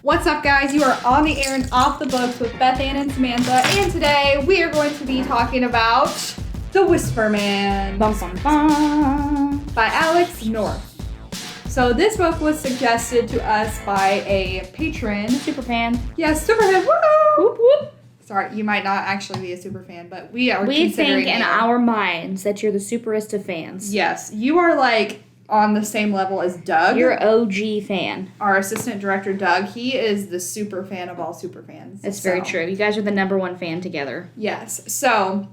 What's up, guys? You are on the air and off the books with Bethann and Samantha, and today we are going to be talking about The Whisper Man Bum, bum, bum. by Alex North. So this book was suggested to us by a patron. Superfan. Yes, superfan. Woo! Whoop, whoop. Sorry, you might not actually be a superfan, but we are We considering think in you. our minds that you're the superest of fans. Yes, you are like on the same level as Doug. You're OG fan. Our assistant director, Doug. He is the super fan of all super fans. That's very true. You guys are the number one fan together. Yes. So,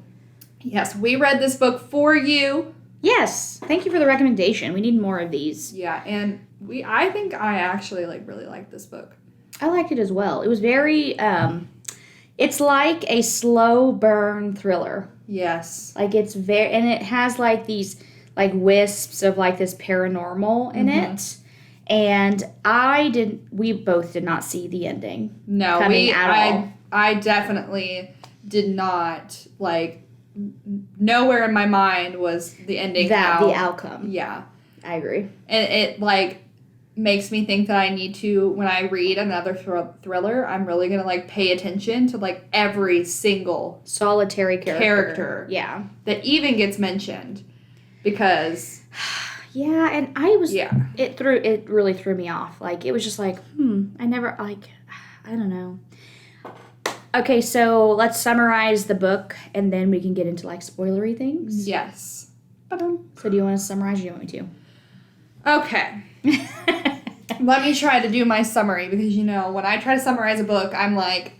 yes, we read this book for you. Yes. Thank you for the recommendation. We need more of these. Yeah, and I think I actually really liked this book. I liked it as well. It was very it's like a slow burn thriller. Yes. Like it's very, and it has like these like wisps of like this paranormal in it. And we both did not see the ending. No, coming at all. I definitely did not, like, nowhere in my mind was the ending. The outcome. Yeah. I agree. And it, like, makes me think that I need to, when I read another thriller, I'm really going to, like, pay attention to, like, every single Solitary character. Yeah. that even gets mentioned. Because... Yeah, and I was... Yeah. It really threw me off. Like, it was just like, I never, like, I don't know. Okay, so let's summarize the book, and then we can get into, like, spoilery things. Yes. So do you want to summarize, or do you want me to? Okay. Let me try to do my summary, because, you know, when I try to summarize a book, I'm, like,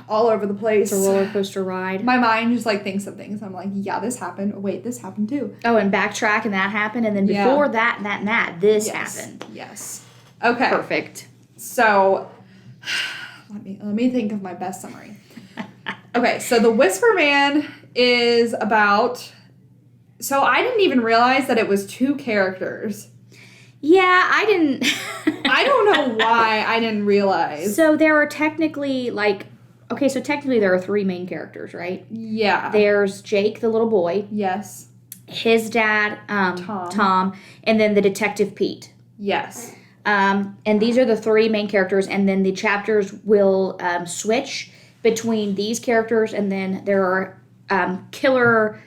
all over the place. It's a roller coaster ride. My mind just, like, thinks of things. I'm like, yeah, this happened. Oh, wait, this happened, too. Oh, and backtrack, and that happened, and then before that, this happened. Yes. Okay. Perfect. So, let me think of my best summary. Okay, so The Whisper Man is about... So, I didn't even realize that it was two characters. Yeah, I didn't... I don't know why I didn't realize. So, there are technically, like... Okay, so technically there are three main characters, right? Yeah. There's Jake, the little boy. Yes. His dad, Tom, and then the detective Pete. Yes. And these are the three main characters, and then the chapters will switch between these characters, and then there are killer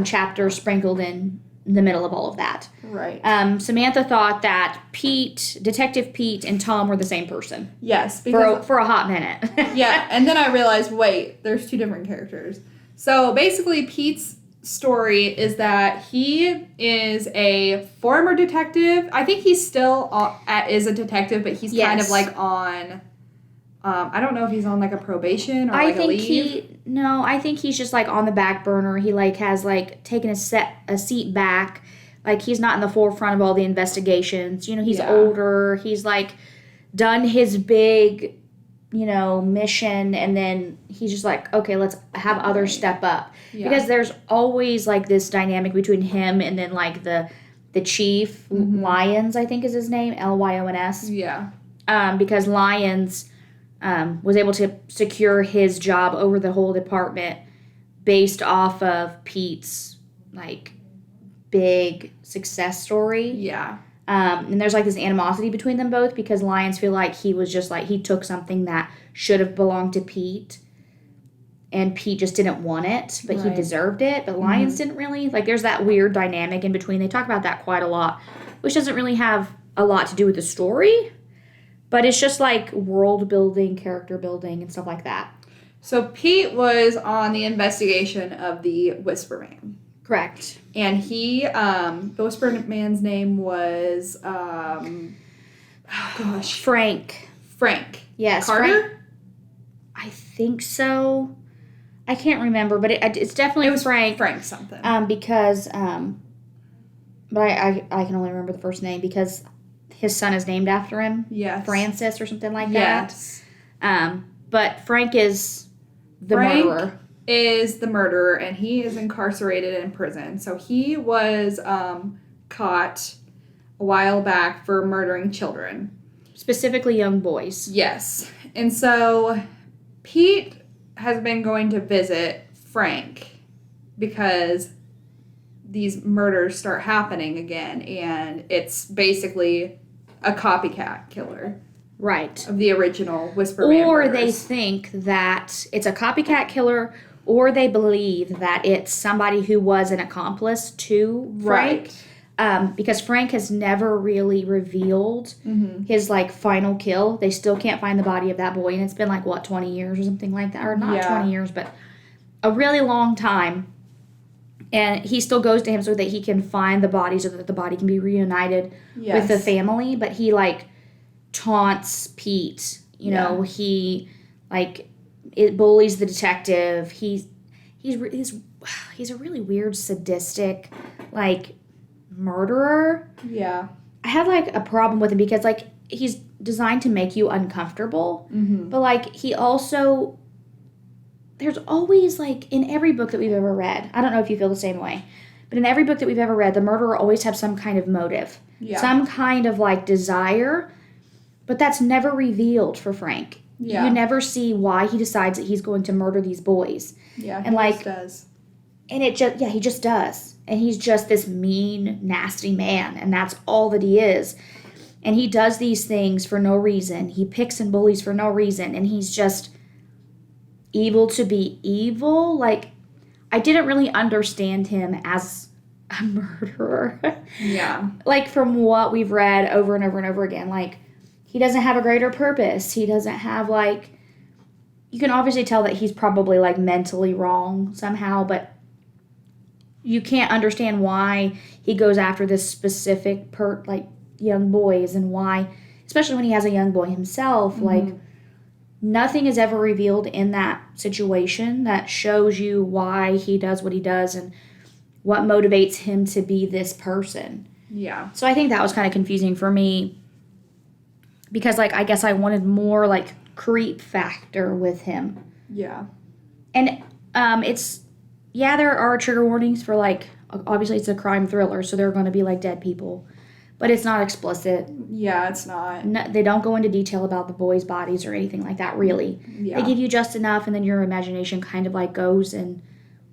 chapters sprinkled in the middle of all of that. Right. Samantha thought that Detective Pete, and Tom were the same person. Yes. Because For a hot minute. yeah, and then I realized, wait, there's two different characters. So basically, Pete's story is that he is a former detective. I think he's still is a detective, but he's kind of like on... I don't know if he's on like a probation or like a leave. I think he's just like on the back burner. He like has like taken a seat back. Like he's not in the forefront of all the investigations. You know, he's older. He's like done his big, mission, and then he's just like, okay, let's have others step up. Yeah. Because there's always like this dynamic between him and then like the chief, Lyons, I think is his name, Lyons. Yeah. Because Lyons was able to secure his job over the whole department based off of Pete's, like, big success story. Yeah. And there's, like, this animosity between them both because Lyons feel like he was just, like, he took something that should have belonged to Pete, and Pete just didn't want it, but he deserved it, but Lyons didn't really. Like, there's that weird dynamic in between. They talk about that quite a lot, which doesn't really have a lot to do with the story. But it's just like world building, character building, and stuff like that. So Pete was on the investigation of the Whisper Man. Correct. And he, the Whisper Man's name was, Frank. Yes. Carter? Frank. I think so. I can't remember, but it's definitely Frank. Frank something. Because, but I can only remember the first name because his son is named after him. Yes. Francis or something like that. But Frank is the murderer. Is the murderer, and he is incarcerated in prison. So he was caught a while back for murdering children. Specifically young boys. Yes. And so Pete has been going to visit Frank because these murders start happening again, and it's basically a copycat killer. Right. of the original Whisper Or vampires. they think that it's a copycat killer, or they believe that it's somebody who was an accomplice to Frank. Right. Because Frank has never really revealed his, like, final kill. They still can't find the body of that boy, and it's been, like, 20 years or something like that? Or not 20 years, but a really long time. And he still goes to him so that he can find the body so that the body can be reunited with the family. But he, like, taunts Pete. You know, he, like, it bullies the detective. He's a really weird, sadistic, like, murderer. Yeah. I had, like, a problem with him because, like, he's designed to make you uncomfortable. But, like, he also... There's always, like, in every book that we've ever read, I don't know if you feel the same way, but in every book that we've ever read, the murderer always has some kind of motive. Yeah. Some kind of, like, desire, but that's never revealed for Frank. Yeah. You never see why he decides that he's going to murder these boys. Yeah, and, he just does. And it just, he just does. And he's just this mean, nasty man, and that's all that he is. And he does these things for no reason. He picks and bullies for no reason, and he's just... evil to be evil. Like, I didn't really understand him as a murderer. Yeah. Like, from what we've read over and over and over again, like, he doesn't have a greater purpose. He doesn't have, like, you can obviously tell that he's probably, like, mentally wrong somehow, but you can't understand why he goes after this specific young boys, and why, especially when he has a young boy himself, like, nothing is ever revealed in that situation that shows you why he does what he does and what motivates him to be this person. Yeah. So I think that was kind of confusing for me because, like, I guess I wanted more, like, creep factor with him. Yeah. And there are trigger warnings for, like, obviously it's a crime thriller, so there are going to be, like, dead people. But it's not explicit. Yeah, it's not. No, they don't go into detail about the boys' bodies or anything like that, really. Yeah. They give you just enough, and then your imagination kind of, like, goes in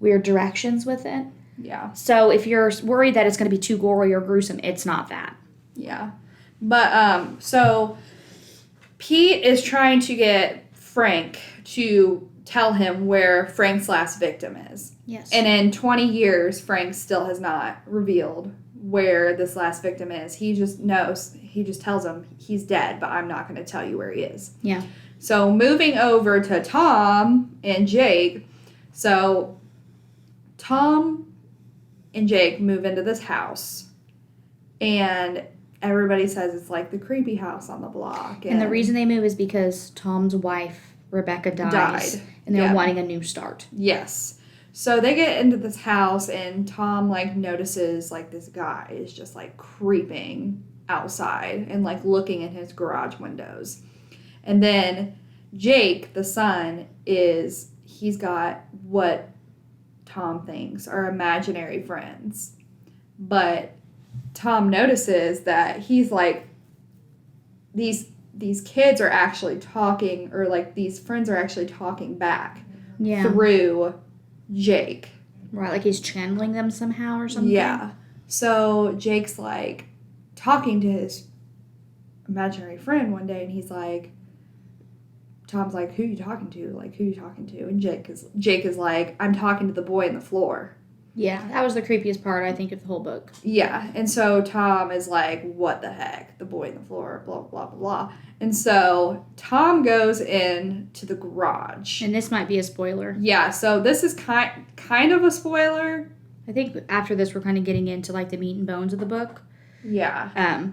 weird directions with it. Yeah. So if you're worried that it's going to be too gory or gruesome, it's not that. Yeah. But, so Pete is trying to get Frank to tell him where Frank's last victim is. Yes. And in 20 years, Frank still has not revealed where this last victim is. He just knows. He just tells him he's dead, but I'm not going to tell you where he is. Yeah. So moving over to Tom and Jake. So Tom and Jake move into this house, and everybody says it's like the creepy house on the block. And the reason they move is because Tom's wife, Rebecca, died. And they're wanting a new start. Yes. So they get into this house, and Tom, like, notices, like, this guy is just, like, creeping outside and, like, looking in his garage windows. And then Jake, the son, he's got what Tom thinks are imaginary friends. But Tom notices that he's, like, these kids are actually talking, or, like, these friends are actually talking back through Jake. Right, like he's channeling them somehow or something? Yeah. So Jake's, like, talking to his imaginary friend one day, and he's like, Tom's like, who are you talking to? Like, who are you talking to? And Jake is like, I'm talking to the boy on the floor. Yeah, that was the creepiest part, I think, of the whole book. Yeah, and so Tom is like, what the heck? The boy on the floor, blah, blah, blah, blah. And so Tom goes in to the garage. And this might be a spoiler. Yeah, so this is kind of a spoiler. I think after this we're kind of getting into, like, the meat and bones of the book. Yeah.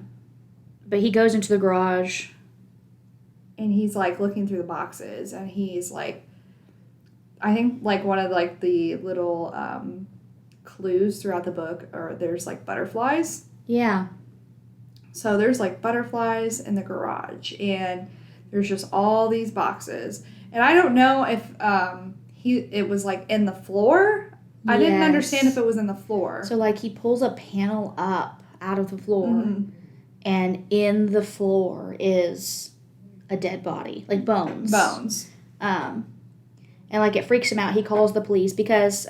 But he goes into the garage. And he's, like, looking through the boxes, and he's, like, I think, like, one of, like, the little clues throughout the book are there's, like, butterflies. Yeah. So there's, like, butterflies in the garage, and there's just all these boxes. And I don't know if it was, like, in the floor. I didn't understand if it was in the floor. So, like, he pulls a panel up out of the floor, and in the floor is a dead body, like bones. And, like, it freaks him out. He calls the police because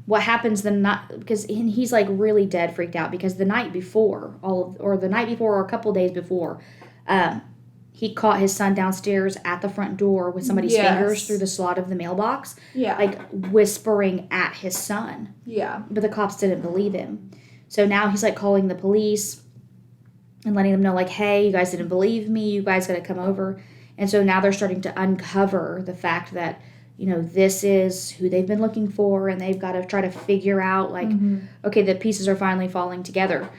what happens the night, because he's, like, really dead freaked out because the night before, or a couple days before, he caught his son downstairs at the front door with somebody's fingers through the slot of the mailbox. Yeah. Like, whispering at his son. Yeah. But the cops didn't believe him. So now he's, like, calling the police and letting them know, like, hey, you guys didn't believe me. You guys got to come over. And so now they're starting to uncover the fact that, you know, this is who they've been looking for, and they've got to try to figure out, like, okay, the pieces are finally falling together.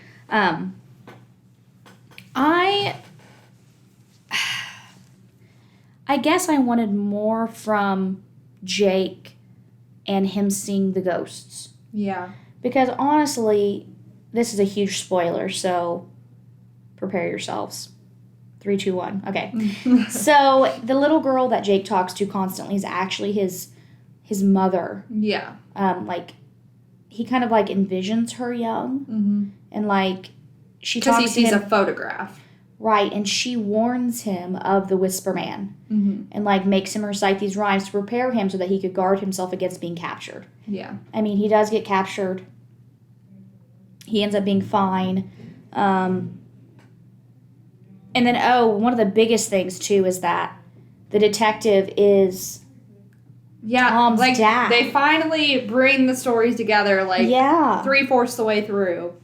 I guess I wanted more from Jake and him seeing the ghosts. Yeah. Because honestly, this is a huge spoiler, so prepare yourselves. 3, 2, 1. Okay. So the little girl that Jake talks to constantly is actually his mother. Yeah. Like, he kind of, like, envisions her young. And, like, she talks to him. Because he sees a photograph. Right, and she warns him of the Whisper Man. And, like, makes him recite these rhymes to prepare him so that he could guard himself against being captured. Yeah. I mean, he does get captured. He ends up being fine. And then, one of the biggest things, too, is that the detective is Tom's dad. They finally bring the stories together, like, 3/4 the way through.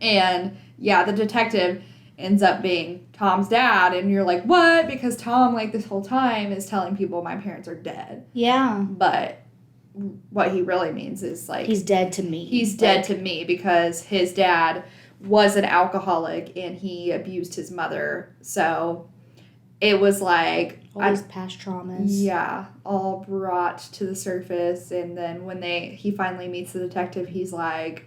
And, the detective ends up being Tom's dad, and you're like, what? Because Tom, like, this whole time is telling people my parents are dead. Yeah. But what he really means is, like... he's dead to me. He's dead to me because his dad was an alcoholic and he abused his mother. So it was like... all these past traumas. Yeah, all brought to the surface. And then when he finally meets the detective, he's like...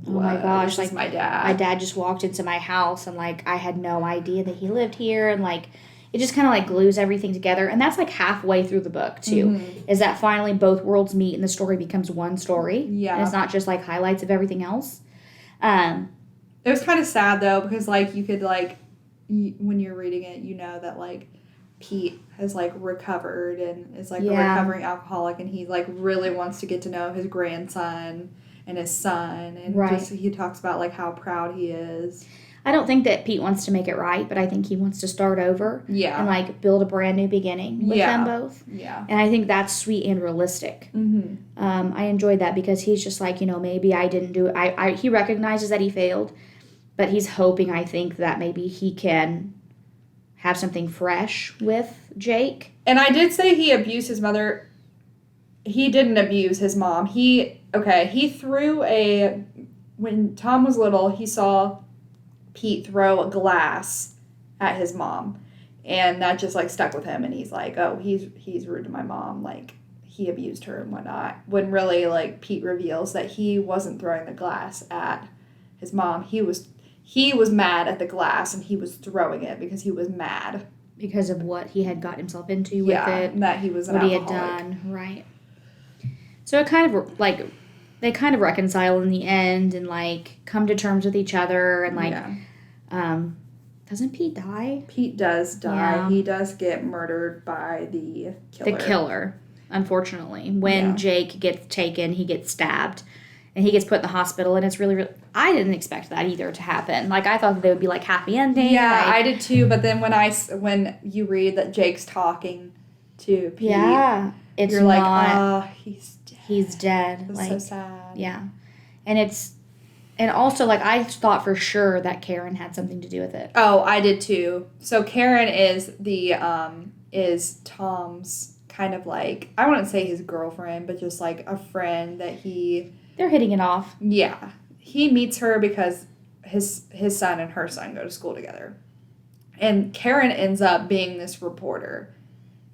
oh my gosh, this is my dad. My dad just walked into my house and, like, I had no idea that he lived here, and, like, it just kind of, like, glues everything together. And that's, like, halfway through the book, too, is that finally both worlds meet and the story becomes one story. Yeah. And it's not just, like, highlights of everything else. It was kind of sad, though, because, like, you could, like, when you're reading it, you know that, like, Pete has, like, recovered and is, like, a recovering alcoholic, and he, like, really wants to get to know his grandson and his son, and just he talks about, like, how proud he is. I don't think that Pete wants to make it right, but I think he wants to start over. Yeah. And, like, build a brand new beginning with them both. Yeah. And I think that's sweet and realistic. I enjoyed that because he's just like, you know, maybe I didn't do it. He recognizes that he failed, but he's hoping, I think, that maybe he can have something fresh with Jake. And I did say he abused his mother. He didn't abuse his mom. He threw when Tom was little, he saw Pete throw a glass at his mom. And that just, like, stuck with him. And he's like, oh, he's rude to my mom. Like, he abused her and whatnot. When really, like, Pete reveals that he wasn't throwing the glass at his mom. He was mad at the glass, and he was throwing it because he was mad. Because of what he had got himself into with it. That he was an alcoholic. What he had done, right. So it kind of, like, they kind of reconcile in the end and, like, come to terms with each other and, like, doesn't Pete die? Pete does die. Yeah. He does get murdered by the killer. The killer, unfortunately. When Jake gets taken, he gets stabbed. And he gets put in the hospital, and it's really, really... I didn't expect that either to happen. Like, I thought that they would be, like, happy ending. Yeah, like, I did too, but then when you read that Jake's talking to Pete... Yeah, it's you're like, oh, he's dead. He's dead. It's like, so sad. Yeah. And also, like, I thought for sure that Karen had something to do with it. Oh, I did too. So Karen is is Tom's kind of, like, I wouldn't say his girlfriend, but just, like, a friend that they're hitting it off. Yeah. He meets her because his son and her son go to school together. And Karen ends up being this reporter.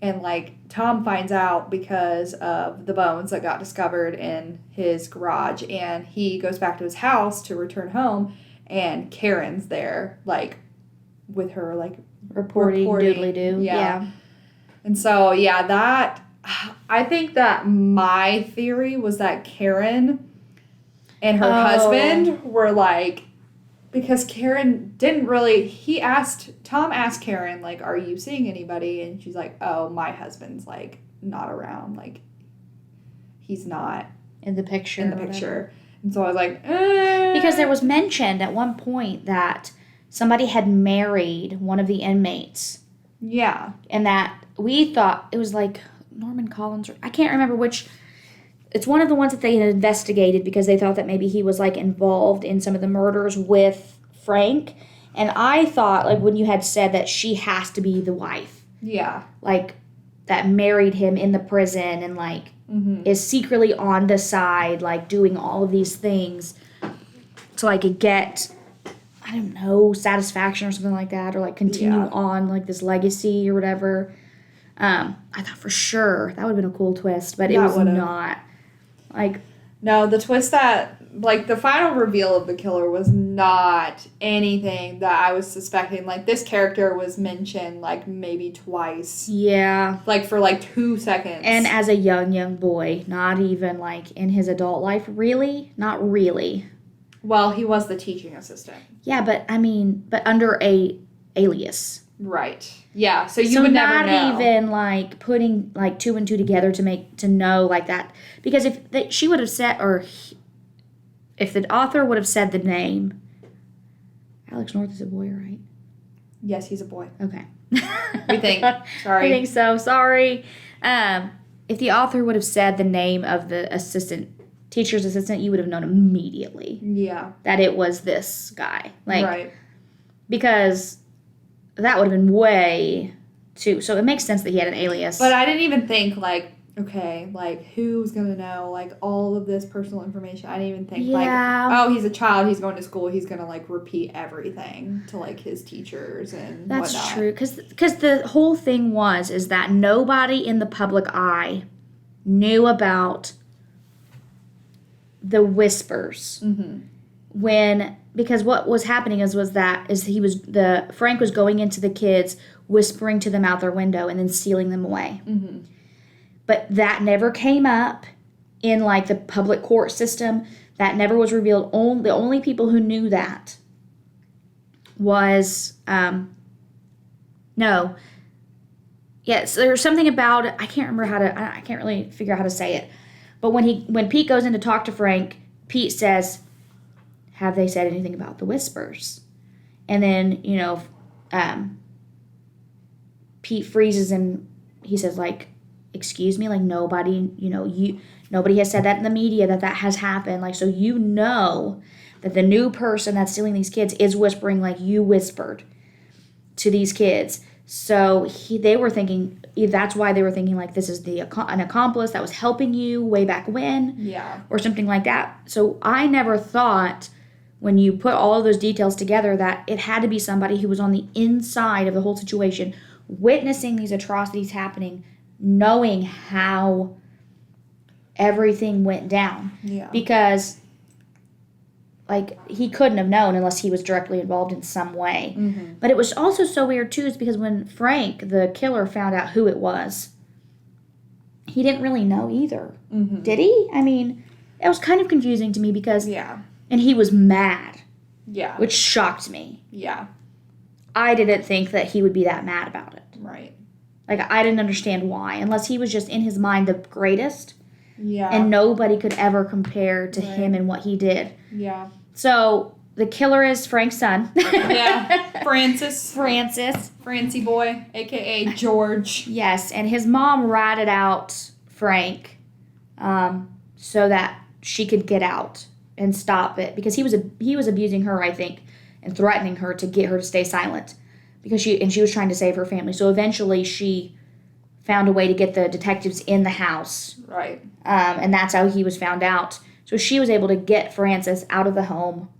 And, like, Tom finds out because of the bones that got discovered in his garage. And he goes back to his house to return home. And Karen's there, like, with her, like, reporting. Doodly-doo. Yeah. And so, I think that my theory was that Karen and her husband were, like, because Karen didn't really, Tom asked Karen, like, are you seeing anybody? And she's like, oh, my husband's, like, not around. Like, he's not in the picture. And so I was like, Because there was mentioned at one point that somebody had married one of the inmates. Yeah. And that we thought it was like Norman Collins, or I can't remember which. It's one of the ones that they had investigated because they thought that maybe he was like involved in some of the murders with Frank. And I thought, like, when you had said that she has to be the wife. Yeah. Like, that married him in the prison and, like, is secretly on the side, like, doing all of these things to, like, get, I don't know, satisfaction or something like that, or, like, continue on, like, this legacy or whatever. I thought for sure that would have been a cool twist, but it was not. Like, no, the twist that, like, the final reveal of the killer was not anything that I was suspecting. Like, this character was mentioned, like, maybe twice. Yeah. Like, for, like, 2 seconds. And as a young boy, not even, like, in his adult life, really? Not really. Well, he was the teaching assistant. Yeah, but, I mean, but under a alias. Right. Yeah, so you would never know. Not even, like, putting, like, 2 and 2 together to know, like, that. Because if she would have said, or if the author would have said the name, Alex North is a boy, right? Yes, he's a boy. Okay. We think. Sorry. I think so. Sorry. If the author would have said the name of the teacher's assistant, you would have known immediately. Yeah. That it was this guy. Like, right. Because that would have been way too. So it makes sense that he had an alias. But I didn't even think, like, okay, like, who's gonna know, like, all of this personal information? I didn't even think, like, oh, he's a child, he's going to school, he's gonna, like, repeat everything to, like, his teachers and That's whatnot. true, because the whole thing is that nobody in the public eye knew about the whispers. Because what was happening Frank was going into the kids, whispering to them out their window, and then sealing them away. But that never came up in, like, the public court system. That never was revealed. The only people who knew that was, yes, there's something about it. I can't really figure out how to say it. But when Pete goes in to talk to Frank, Pete says, have they said anything about the whispers? And then, Pete freezes and he says, like, excuse me, like, nobody has said that in the media that has happened. Like, so that the new person that's stealing these kids is whispering like you whispered to these kids. So they were thinking, that's why they were thinking, like, this is an accomplice that was helping you way back when. Yeah. Or something like that. So I never thought, when you put all of those details together, that it had to be somebody who was on the inside of the whole situation, witnessing these atrocities happening, knowing how everything went down. Yeah. Because, like, he couldn't have known unless he was directly involved in some way. But it was also so weird, too, is because when Frank, the killer, found out who it was, he didn't really know either. Did he? I mean, it was kind of confusing to me because... Yeah. And he was mad. Yeah. Which shocked me. Yeah. I didn't think that he would be that mad about it. Right. Like, I didn't understand why. Unless he was just, in his mind, the greatest. Yeah. And nobody could ever compare to him and what he did. Yeah. So, the killer is Frank's son. Yeah. Francis, Francie boy, a.k.a. George. Yes, and his mom ratted out Frank so that she could get out and stop it. Because he was abusing her, I think, and threatening her to get her to stay silent. Because she was trying to save her family. So eventually she found a way to get the detectives in the house. Right. And that's how he was found out. So she was able to get Francis out of the home.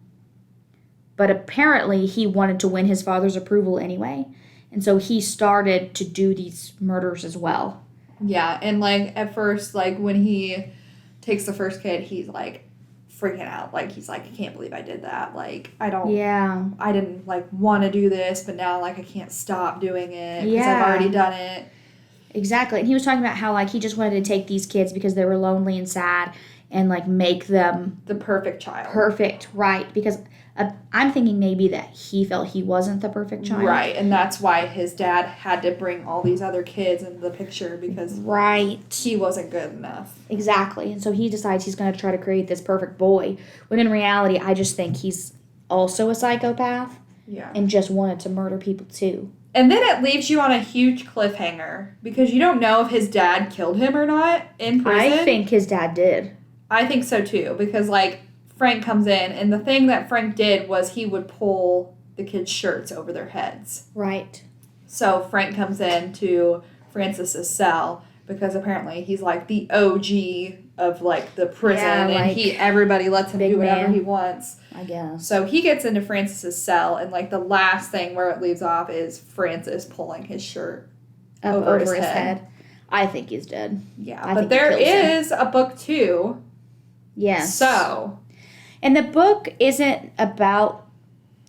But apparently he wanted to win his father's approval anyway. And so he started to do these murders as well. Yeah, and, like, at first, like, when he takes the first kid, he's, like, freaking out. Like, he's like, I can't believe I did that. Like, I didn't, like, want to do this, but now, like, I can't stop doing it because I've already done it. Exactly. And he was talking about how, like, he just wanted to take these kids because they were lonely and sad and, like, make them... the perfect child. Perfect, right. Because I'm thinking maybe that he felt he wasn't the perfect child. Right, and that's why his dad had to bring all these other kids into the picture because he wasn't good enough. Exactly. And so he decides he's going to try to create this perfect boy. When in reality, I just think he's also a psychopath. Yeah. and just wanted to murder people too. And then it leaves you on a huge cliffhanger because you don't know if his dad killed him or not in prison. I think his dad did. I think so too because, like, Frank comes in, and the thing that Frank did was he would pull the kids' shirts over their heads. Right. So Frank comes in to Francis's cell because apparently he's, like, the OG of, like, the prison, and like, everybody lets him do whatever man. he wants. I guess. So he gets into Francis's cell, and, like, the last thing where it leaves off is Francis pulling his shirt Up over his his head. head. I think he's dead. Yeah, but there is a book 2. Yes. So. And the book isn't about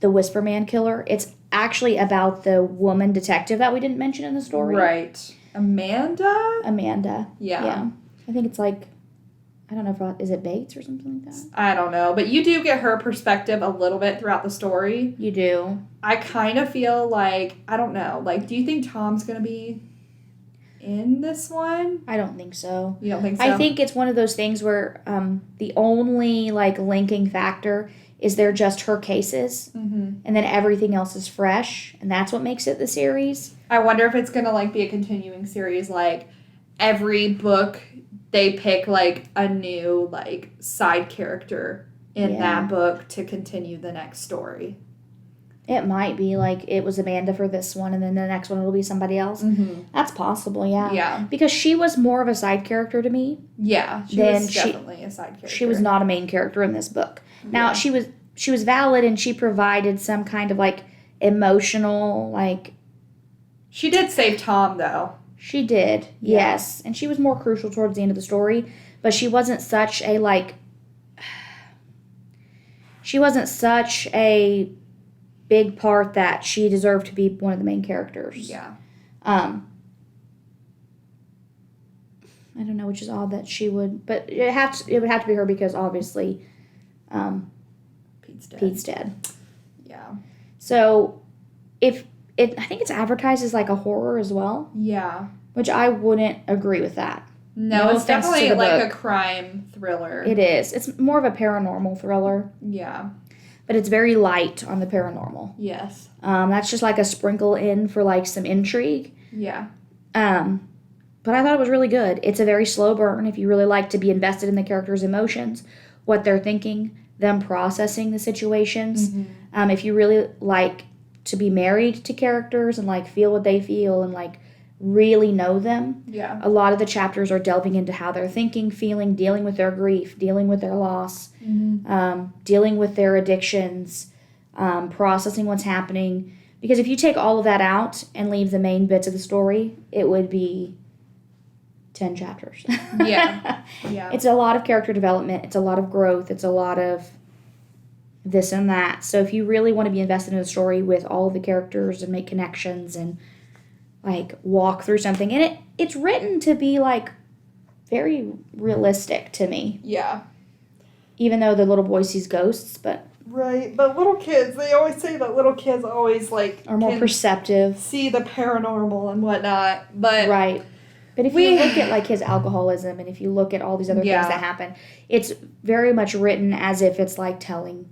the Whisper Man killer. It's actually about the woman detective that we didn't mention in the story. Right. Amanda? Yeah. I think it's like, I don't know if, is it Bates or something like that? I don't know, but you do get her perspective a little bit throughout the story. You do. I kind of feel like, I don't know, like, do you think Tom's going to be in this one? I don't think so. You don't think so? I think it's one of those things where the only, like, linking factor is they're just her cases, and then everything else is fresh, and that's what makes it the series. I wonder if it's going to, like, be a continuing series, like, every book they pick, like, a new, like, side character in that book to continue the next story. It might be, like, it was Amanda for this one, and then the next one will be somebody else. Mm-hmm. That's possible, yeah. Yeah. Because she was more of a side character to me. Yeah, she was definitely a side character. She was not a main character in this book. Now, she was valid, and she provided some kind of, like, emotional, like... She did save Tom, though. She did, yes. And she was more crucial towards the end of the story, but she wasn't such a, like... She wasn't such a big part that she deserved to be one of the main characters. Yeah. I don't know, which is odd that she would... But it would have to be her because, obviously, Pete's dead. Yeah. So, I think it's advertised as like a horror as well. Yeah. Which I wouldn't agree with that. No, it's definitely like a crime thriller. It is. It's more of a paranormal thriller. Yeah. But it's very light on the paranormal. Yes. That's just like a sprinkle in for like some intrigue. Yeah. But I thought it was really good. It's a very slow burn if you really like to be invested in the characters' emotions, what they're thinking, them processing the situations. Mm-hmm. If you really like to be married to characters and like feel what they feel and like really know them. Yeah. A lot of the chapters are delving into how they're thinking, feeling, dealing with their grief, dealing with their loss, dealing with their addictions, processing what's happening. Because if you take all of that out and leave the main bits of the story, it would be 10 chapters. Yeah. Yeah. It's a lot of character development. It's a lot of growth. It's a lot of this and that. So if you really want to be invested in a story with all of the characters and make connections and like walk through something, and it's written to be like very realistic to me. Yeah. Even though the little boy sees ghosts, but right. But little kids, they always say that little kids always like are more perceptive, see the paranormal and whatnot. But right. But if you look at like his alcoholism, and if you look at all these other things that happen, it's very much written as if it's like telling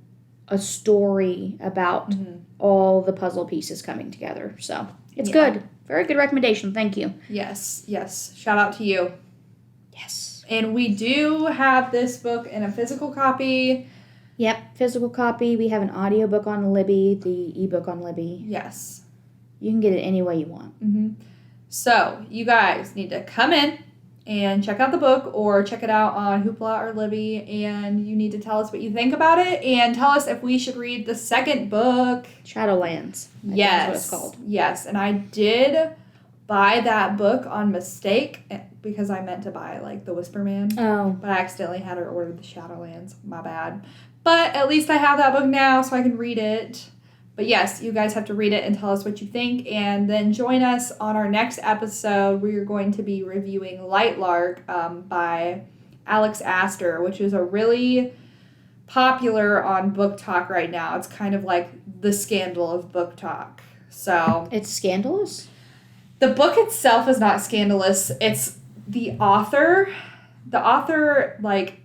a story about all the puzzle pieces coming together. So it's good. Very good recommendation. Thank you. Yes. Yes. Shout out to you. Yes. And we do have this book in a physical copy. Yep. Physical copy. We have an audiobook on Libby, the ebook on Libby. Yes. You can get it any way you want. Mm-hmm. So you guys need to come in and check out the book or check it out on Hoopla or Libby, and you need to tell us what you think about it and tell us if we should read the second book. Shadowlands. Yes. That's what it's called. Yes, and I did buy that book on mistake because I meant to buy like the Whisper Man. Oh. But I accidentally had her order the Shadowlands. My bad. But at least I have that book now so I can read it. But yes, you guys have to read it and tell us what you think. And then join us on our next episode. We are going to be reviewing Lightlark by Alex Astor, which is a really popular on Book Talk right now. It's kind of like the scandal of Book Talk. So It's scandalous? the book itself is not scandalous. It's the author. The author, like,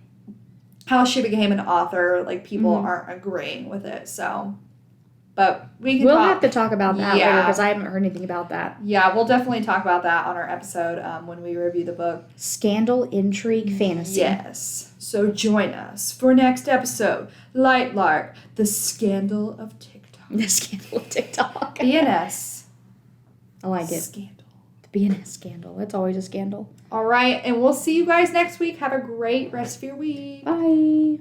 how she became an author, like, people aren't agreeing with it, so... But we'll have to talk about that later because I haven't heard anything about that. Yeah, we'll definitely talk about that on our episode when we review the book. Scandal, intrigue, fantasy. Yes. So join us for next episode. Light Lark, the scandal of TikTok. The scandal of TikTok. BNS. I like it. Scandal. The BNS scandal. It's always a scandal. All right, and we'll see you guys next week. Have a great rest of your week. Bye.